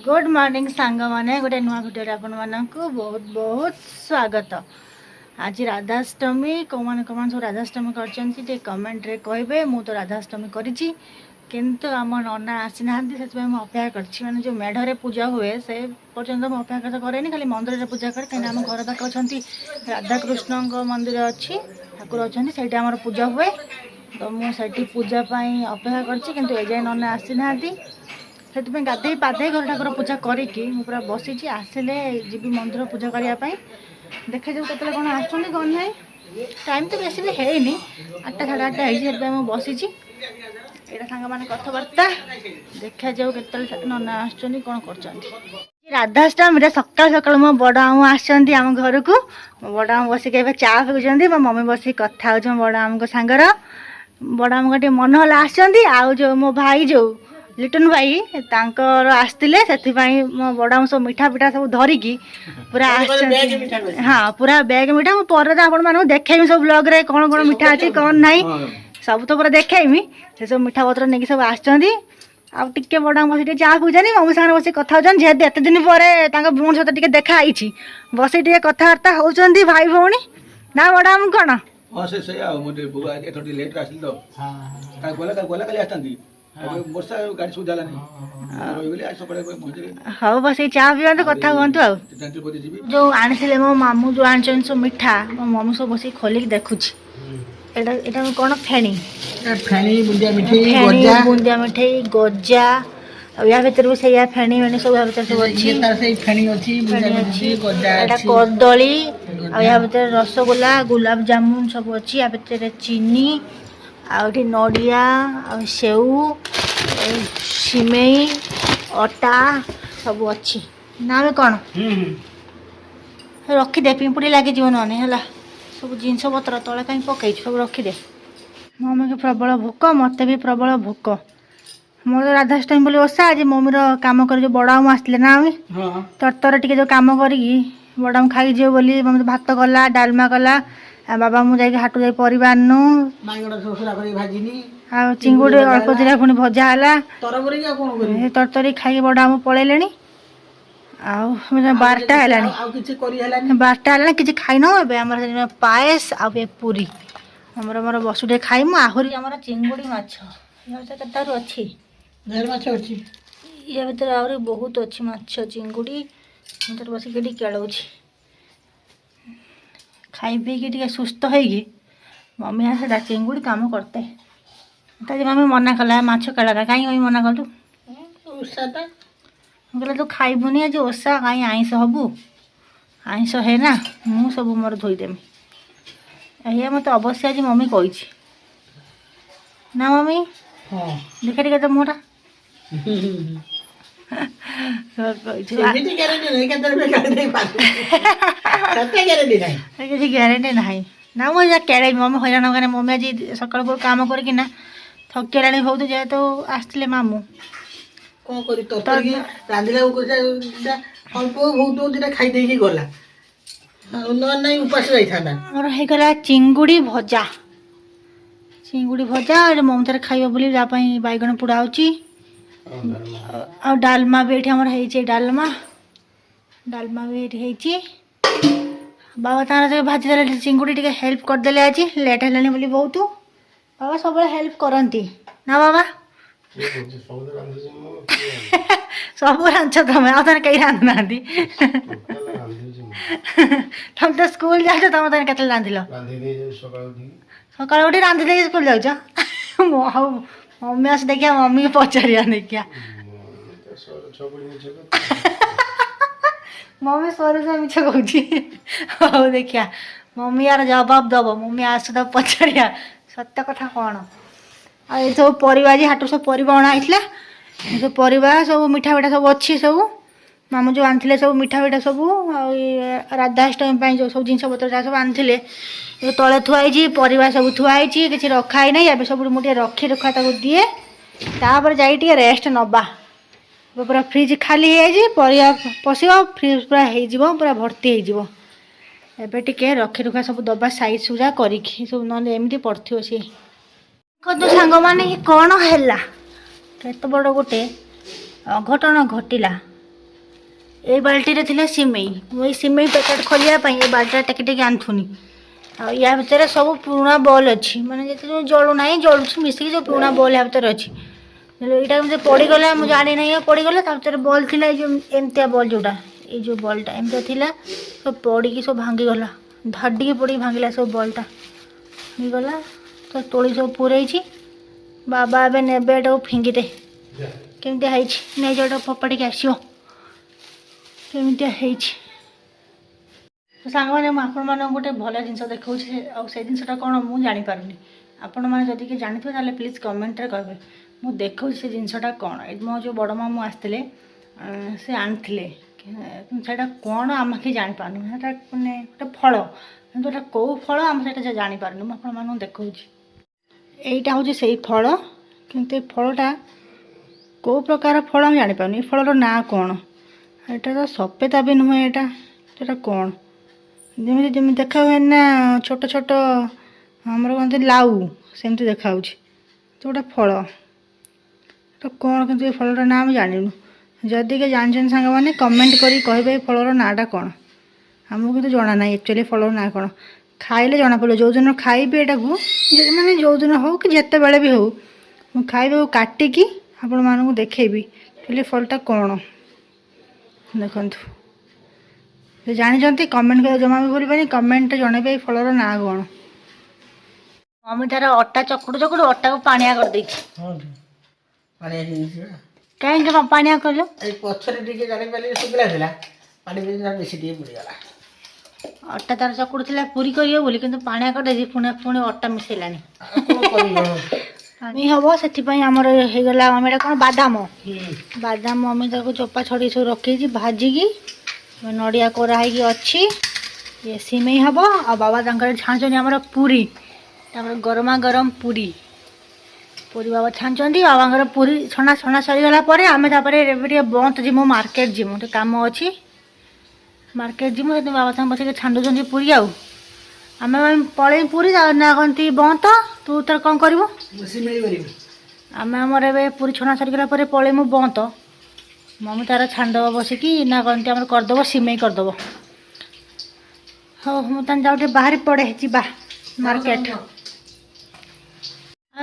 Good morning सांग मैंने गोटे नुआ भिडियो आपण मानक बहुत बहुत स्वागत। आज राधाष्टमी कौन कौन सब राधाष्टमी कर कमेंट रे कहे मु तो राधाष्टमी करी किंतु आम नना आसी ना से अपेक्षा कर मैंने जो मेढ़े पूजा हुए से पर्यटन मुझे अपेक्षा कैनि खाली मंदिर में पूजा करे कहीं आम घर पाखे अच्छा राधाकृष्ण मंदिर अच्छी ठाकुर अच्छा से पूजा हुए तो मुझे पूजा अपेक्षा कर नना आसी ना से गाधे पाधे घर ठाकुर पूजा करी पूरा बसी आसिले जी मंदिर पूजा करने देखा जाऊ कत कौन आसुँच कौन ना टाइम तो बेस भी है 8टा साढ़े 8टा है बसी यहाँ सांग मैंने कथबार्ता देखा जाऊ के नना आस कौन कर राधाष्टमी सकाल सकाल मो बड़ आम आम घर को बड़ आम बसिक चा पिउछंती मो मम्मी बसिक कथा हो बड़ आम सांगर बड़ आम गोटे मन हला आउ जो मो भाई जो लिटन भाई तांकर आसते से मो बड़ा सब मिठा पिठा सब धरिकी पूरा हाँ पूरा बैग मिठा मुझे आपण देखेमी सब ब्लॉग रे कौन कौन मिठा अच्छी कौन नाई सब तो पूरा देखेमी से सब मिठा पत्र नहीं सब आसती आगे बड़ा बस चा पिछानी मम्मी सागर बस कथा जेहतु एत दिन पर भौणी सहित देखाई बस कथबार्ता होती भाई भौणी ना बड़ा आम कौन हाँ बस चा पी कथा कहतु जो आनी मो मामू जो आनी सब मिठा मो मम्मी सब बस खोलिक देखुची कौन फेणी बुंदिया मिठाई गजा या भर भी से फेणी वेणी सब सब अच्छी कदली आ भर रसगोला गुलाब जामुन सब अच्छी या भर चीनी आउठी नड़िया सेऊ सिमेई अटा सब अच्छी ना कौन रखीदे पिंपुड़ी लगे नने है सब जिनस पत्र तले कहीं पकई सब रखीदे मम्मी के प्रबल भोक मत भी प्रबल भोक मोर तो राधाष्टमी बोली ओषा आज मम्मी काम कर जो बड़ आम आसते ना तरतर टे जो कम कर बड़ आम खाई जीव बोली मम्मी भात कला डालमा कला बाबा मुझे हाटू जा परिवा आनु चिंगुड़ी अल्प दिन पुणी भजा है तरतरी खाई बड़ आम पलैले बारटा है कि खाई न पायस आ पूरी आमर मोर बसुटे खाइमु आहरी आमर चिंगुड़ी माछ अच्छी या भर आहरी बहुत अच्छी माछ चिंगुड़ी बसिक केलौची खाई पी के सुस्थ होगी मम्मी आसा चिंगुड़ी काम करते मम्मी मना कला माछ केला कहीं मना कलु कहला तू खाइबुनी आज ओषा कहीं आईस हबु आईस है ना मु सब मोर धोईदेमी या मत अवश्य आज मम्मी कही ना मम्मी देखा टे तो मुहटा किसी ग्यारंटी ना ना मुझे केड़े मम्मी हैरान हो मम्मी आज सकाल काम करना थकिला बहुत जेहेतु आसते मामू कौन कर रांधिला अल्प बहुत दिटा खाई गला उपास मोर होगा चिंगुड़ी भजा मम्मी तार खाइब बोली बैगन पोड़ा आ डालमा भी ये डालमा भी ये बाबा तार भाजी चिंगुड़ी टे हेल्प करदे आज लेट है बोली बहुत बाबा सब हेल्प करती ना बाबा सब रांध तुम आने कहीं रांधुना तुम तो स्कूल जाओ तुम तेरे के रांधिल सकाल उठी रांधि दे स्कूल जाऊ मम्मी आस देखिया मम्मी को पचारिया देखिया मम्मी सर से मिछ कह देखिया मम्मी यार जवाब दब मम्मी आस तब पचारिया सत्य कथा कौन आ सब परिवा आज हाटू सब परिवा अणाई सब परिवा सब मिठा पिठा सब अच्छी सब मामू जो आनी सब मिठा पिठा सब राधाष्टमी जो सब जिन पत्र सब आनी जो तले थुआई परिवा सब थुआई किसी रखाई ना ये सब मुझे रखी रखा दिए तापर जा रेस्ट नवा पूरा फ्रिज खाली परिवा पश फ्रिज पूरा पूरा भर्ती हो टे रखी रुखा सब दबा साइज सुजा कर सब ना एमती पड़ो सी तो सांग मैंने कौन है केत बड़ गोटे अघटन घटला ये बाल्टी रे थिला सिमेई वही सिमेई पैकेट खोलिया ये बाल्टी टेक टेक आंथुनी आ या भितर सब पुराना बॉल अच्छी माने जते जळू नाही जळू मिसिक जो पुराना बॉल या भितर अच्छी यहाँ मुझे पड़गला मुझे जानी नहीं पड़गला भितर बॉल थिला जो एमतिया बॉल जोटा ये जो बॉलटा एमतिया थिला सब पड़ी सब भांगीगला धाड़ी पड़ी भांगला सब बॉलटा गला तो तोली सब पूरे बाबा ए नेबे फिंगिदे केमती नहीं जोटा फोपाड़ी आसो केमती सांग मैंने आपण मान गोटे भल जिन देखा से जिनसा कौन मुझे जापारे आपण मैंने जदि कि जानी थे प्लीज कमेंट रे कहे मुझे देखा से जिनसा कौन मो जो बड़ मामू आसते से आनी से कौन आम कि जापार मैंने गोटे फल कि कौ फल आम से जापार मुझे देखा यहीटा हूँ से फल कि फलटा कौ प्रकार फल आम जापार फलर ना कौन यहाँ तो सफेदा भी नुहे यहाँ कौन जमी जमी देखा हुए ना छोट छोट आमर कहते लाउ सेमती देखा तो गोटे फल तो कौन कि फलर ना आम जानू जदि के जानते सांग मैंने कमेंट करी कहे फलर नाटा कौन आमको कितु जना ना एक्चुअली फलर ना कौन खाइले जना पड़े जो दिन खाइबी यहाँ को मैंने जो दिन हो कि जिते बड़े भी हो खाइबे काटिकी आपण मानक देखेबी एक्चुअली फलटा कौन देखु जानी कमेंट कर जमा भी भूल कमेंट जनइबे फलर ना कौन मम्मी तार अटा चकुड़ चकुड़ अटा को पानिया कर दे कहीं पानिया कल अटा तार चकुड़ थी पूरी कर बोली कि पानिया कर दे पुणी पुणी अटा मिसेलानी हम से आमर होगला मम्मी कौन बादाम बादाम मम्मी ताको चोपा छड़ी सब रखी भाजिकी नड़िया कोराई अच्छी ये सिमेई हम आ बाबा छाणुंट आमर पूरी गरमा गरम पूरी पूरी बाबा छाणुंट बाबा पूरी छणा छणा सरीगला आम बंद जीमु मार्केट जीमु कम अच्छी मार्केट जीमु बाबा साथ बस छाणुंट पूरी आम पलई पूरी ना कहती बंद तू तर कौन कर आम आमर पूरी छणा सरीगला पलईमु बंद मम्मी तार छाणीदेव बसिकी ना कहती आम करदेव सिमेई करदेव हाँ मुझे जाऊँ बाहर पड़े जा मार्केट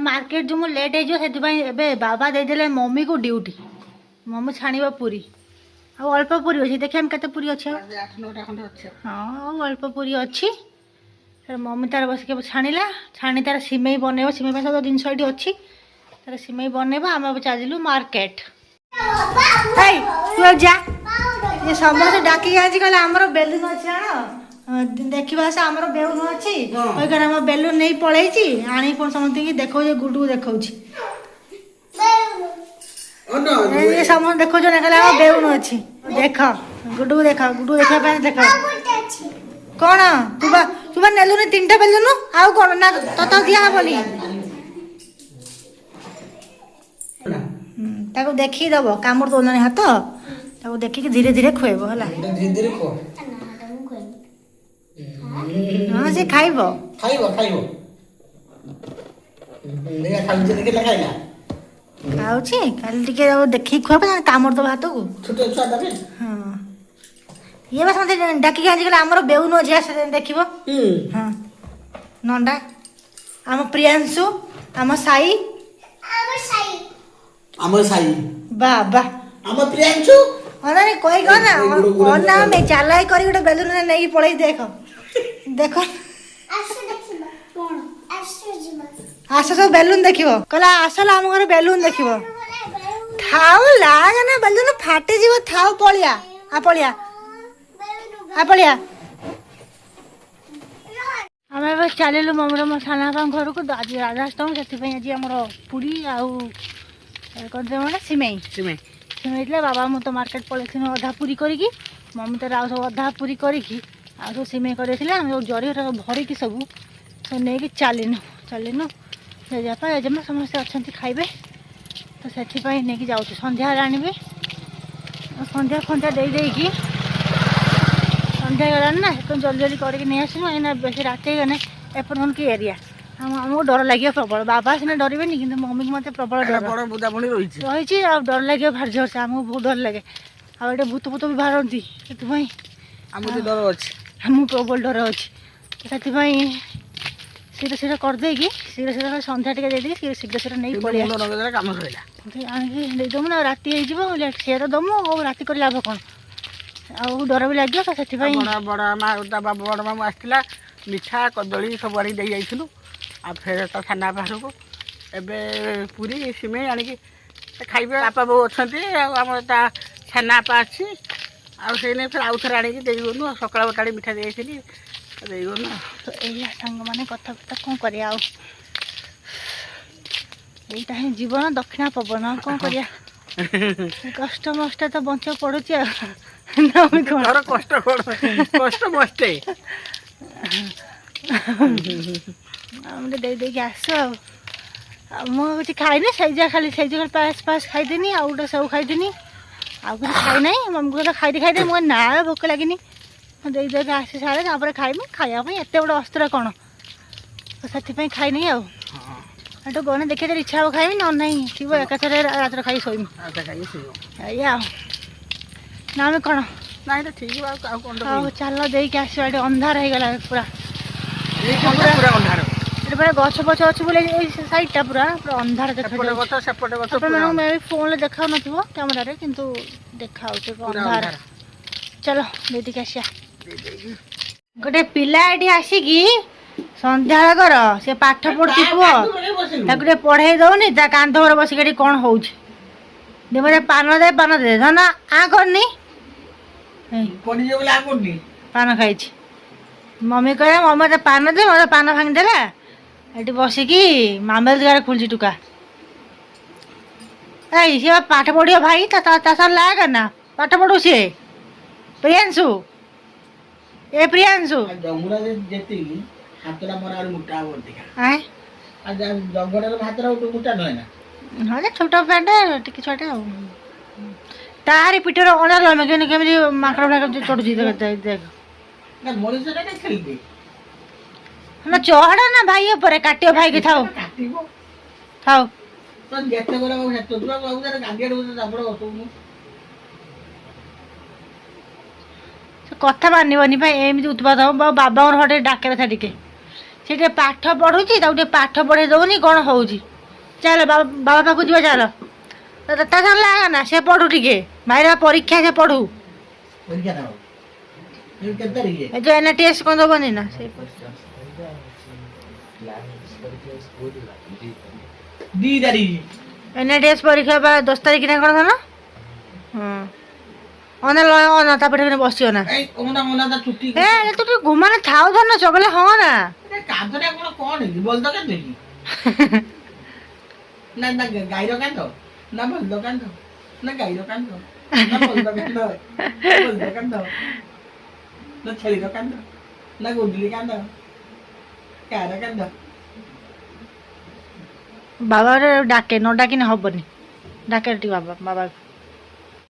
मार्केट जो लेट हो बाबा देदेले मम्मी को ड्यूटी मम्मी छाण पूरी आ अल्प पूरी अच्छी देखिए आम के पूरी अच्छे हाँ अल्प पूरी अच्छी मम्मी तार बस छाणिला छाणी तार सिमेई बनइब सिमेई सब जिनस ये अच्छी तार सिमेई बनइब आम चलू मार्केट तू जा ये समस्त डाक आज कल आमर बेलून अच्छी देखा से आमर बेलून अच्छी आम बेलून नहीं पलैची आनी पुणी समस्त देखा गुडू देखा ये समस्त देखो ना बेलून अच्छी देख गुडू देखा देख कौन तू नेलु तीन टा बेलून आउ कौन ना तो दिया बोली ताको देखी दब कामड़ दौन हाथ ताको देखिक धीरे धीरे खुएब है हाँ से खाइब खाऊची खाली टिके देखी खुआब कामड़ दब हाथ को हाँ ये बस मत डाकिक आज कल आमर बेउन अच्छे देख हाँ नंडा आम प्रियांशु आम साई आमर साई बाबा आम प्रियांशु अरे कोई कौन ना मैं चालाई करी गोटे बेलून नहीं पड़े देख देख आस सब बेलून देख कहला आसल आम घर बेलून देख थाऊ लाग ना बेलून फाटी जीव थाऊ पलिया आ पलिया आ पलिया आम ए चलू मम्मी मो साना घर को आज राधाष्टमी से आज आम पूरी आउ कर सिमेई सिमेई सिमेई बाबा मुझे तो मार्केट पलैन अधा पूरी करी मम्मी तार आउ सब अधा पूरी करी सब सिमेई कर जरी भरिकी सब नहीं चलनु चलनु जेजपा जेजेमा समस्ते अच्छा खाइबे तो से नहीं जाऊँ संध्या आनबी संध्या फंध्या देकी संध्या गलानी ना तो जल्दी जल्दी करके नहीं आसू ना बेस रात गने एपन की एरिया आमको डर लगे प्रबल बाबा सीना डरवे कि मम्मी को मत प्रबल डर रही डर लगे भार जोर से आमको बहुत डर लगे ଆଉ ଏଠି ଭୂତ ଫୂତ ବି ବାହାରନ୍ତି ସେଥିପାଇଁ ଆମକୁ ଡର ଅଛି। ଆମକୁ ପ୍ରବଳ ଡର ଅଛି ସେଥିପାଇଁ ଶୀଘ୍ର କରିଦେଇକି ଶୀଘ୍ର ସନ୍ଧ୍ୟା ଟିକେ ଦେଇଦେଇକି ଶୀଘ୍ର ନେଇକି ପଳେଇ କାମ ସରିଲା ଆଣିକି ଦେଇଦେବୁ ନା ରାତି ହେଇଯିବ ସିଏ ତ ଦମୁ ଆଉ ରାତି କରି ଲାଭ କ'ଣ ଆଉ ଡର ବି ଲାଗିବ ତ ସେଥିପାଇଁ ବଡ଼ ମା ବଡ଼ ମାମୁଁ ଆସିଥିଲା ମିଠା କଦଳୀ ସବୁ ଆଣିକି ଦେଇ ଯାଇଥିଲୁ ଆଉ ଫେର ତା ସାନା ବାହାରକୁ ଏବେ ପୁରୀ ସିମେଇ ଆଣିକି ଖାଇବେ ବାପା ବୋଉ ଅଛନ୍ତି ଆଉ ଆମର ତା ସାନା ବାପା ଅଛି ଆଉ ସେଇ ନେଇ ଫେର ଆଉ ଥରେ ଆଣିକି ଦେଇଗଲୁ ସକାଳ ବଟାଳି ମିଠା ଦେଇଥିଲି ଦେଇଗଲୁ ତ ଏଇଆ ସାଙ୍ଗମାନେ କଥାବାର୍ତ୍ତା କ'ଣ କରିବା ଆଉ ଏଇଟା ହିଁ ଜୀବନ ଦକ୍ଷିଣା ପବନ ଆଉ କ'ଣ କରିବା କଷ୍ଟ ମଷ୍ଟ ତ ବଞ୍ଚିବାକୁ ପଡୁଛି ଆଉ କଷ୍ଟ କଷ୍ଟ ମଷ୍ଟେ ଆମେ ଦେଇ ଦେଇକି ଆସ ଆଉ ମୁଁ କିଛି ଖାଇନି ସେଇ ଯା ଖାଲି ପାସ୍ ପାସ୍ ଖାଇଦିନି ଆଉ ଗୋଟେ ସବୁ ଖାଇଦିନି ଆଉ କିଛି ଖାଇନାହିଁ ମମିକୁ କହିଲା ଖାଇଦେ ମୁଁ ନା ଭୋକ ଲାଗିନି ମୁଁ ଦେଇ ଦେଇକି ଆସି ସାରେ ତାପରେ ଖାଇବି ଖାଇବା ପାଇଁ ଏତେ ବଡ଼ ଅସ୍ତ୍ର କ'ଣ ସେଥିପାଇଁ ଖାଇନି ଆଉ ଏଠୁ ଗଣେ ଦେଖିଲେ ଇଚ୍ଛା ହବ ଖାଇବି ନହେଲେ ନାହିଁ ଥିବ ଏକାଥରେ ରାତିରେ ଖାଇ ଶୋଇବି ଏଇଆ ଆଉ ନା ଆମେ କ'ଣ ନାଇଁ ଠିକ ଆଉ ଚାଲ ଦେଇକି ଆସିବା ଏଠି ଅନ୍ଧାର ହେଇଗଲା ପୁରା ଅନ୍ଧାର ଏଠି ପୁରା ଗଛ ପଛ ଅଛି ବୋଲି ଏଇ ସାଇଡ୍ଟା ପୁରା ଅନ୍ଧାର ଦେଖାଯାଉଛି ଫୋନ୍ରେ ଦେଖାଉନଥିବ କ୍ୟାମେରାରେ କିନ୍ତୁ ଦେଖାଯାଉଛି ଅନ୍ଧାର ଚାଲ ଦେଇକି ଆସିବା ଗୋଟେ ପିଲା ଏଠି ଆସିକି ସନ୍ଧ୍ୟାବେଳେ କର ସେ ପାଠ ପଢୁଛି ପୁଅ ତାକୁ ଟିକେ ପଢେଇ ଦଉନି ତା କାନ୍ଧ ଉପରେ ବସିକି ଏଠି କ'ଣ ହଉଛି ମତେ ପାନ ଦେ ଧନ ଆ କରିନି ପାନ ଖାଇଛି ମମି କହିଲା ମମି ମତେ ପାନ ଦେ ମତେ ପାନ ଭାଙ୍ଗିଦେଲା ଏଠି ବସିକି ମାମେଲ ଗାରେ ଖୋଲିଛି ଟୁକା ଏଇ ସିଏ ପାଠ ପଢିବ ଭାଇ ତା ସାର୍ ଲାଗ ନା ପାଠ ପଢୁ ସିଏ ପ୍ରିୟାଂଶୁ ଏ ପ୍ରିୟାଂଶୁ ହଁ ଯେ ଛୋଟ ପ୍ୟାଣ୍ଟ ଟିକେ ଛୁଆଟେ ଆଉ ତାରି ପିଠରେ ଅଣା ଲମେ କେମିତି ମାଙ୍କଡ଼ ଚଢୁଛି ଦେଖ ନା ଚଢ ନା ଭାଇ ଉପରେ କାଟିବ ଭାଇକି ଥାଉ କଥା ମାନିବନି ଭାଇ ଏମିତି ଉତ୍ପାତ ହବ ବାବାଙ୍କର ହଠେ ଡାକେ କଥା ଟିକେ ସେ ଟିକେ ପାଠ ପଢୁଛି ତାକୁ ଟିକେ ପାଠ ପଢେଇ ଦଉନି କ'ଣ ହଉଛି ଚାଲ ବାବା ପାଖକୁ ଯିବା ଚାଲ ତା ସାରିଲା ନା ସେ ପଢୁ ଟିକେ ଭାଇର ପରୀକ୍ଷା ସେ ପଢୁ ଏ ଯୋଉ NTS କ'ଣ ଦେବନି ନା ସେଇ NTS ପରୀକ୍ଷା ବା 10 ତାରିଖ ନା କ'ଣ ଧନ ହଁ ତାପରେ ବସିବ ନା ତୁ ଟିକେ ଘୁମାନେ ଥାଉ ଧନ ଚଗଲେ ହଁ ନା ଗାଈର କାନ୍ଦ ନା ବଲଦ କାନ୍ଦ ନା ଗାଈର କାନ୍ଦ ନା ଛେଳିର କାନ୍ଦ ନା ଗୁଣ୍ଡୁଲି କାନ୍ଦ କାର କାନ୍ଦ ବାବା ଡାକେ ନ ଡାକିନେ ହବନି ଡାକେ ଟିକେ ବାବା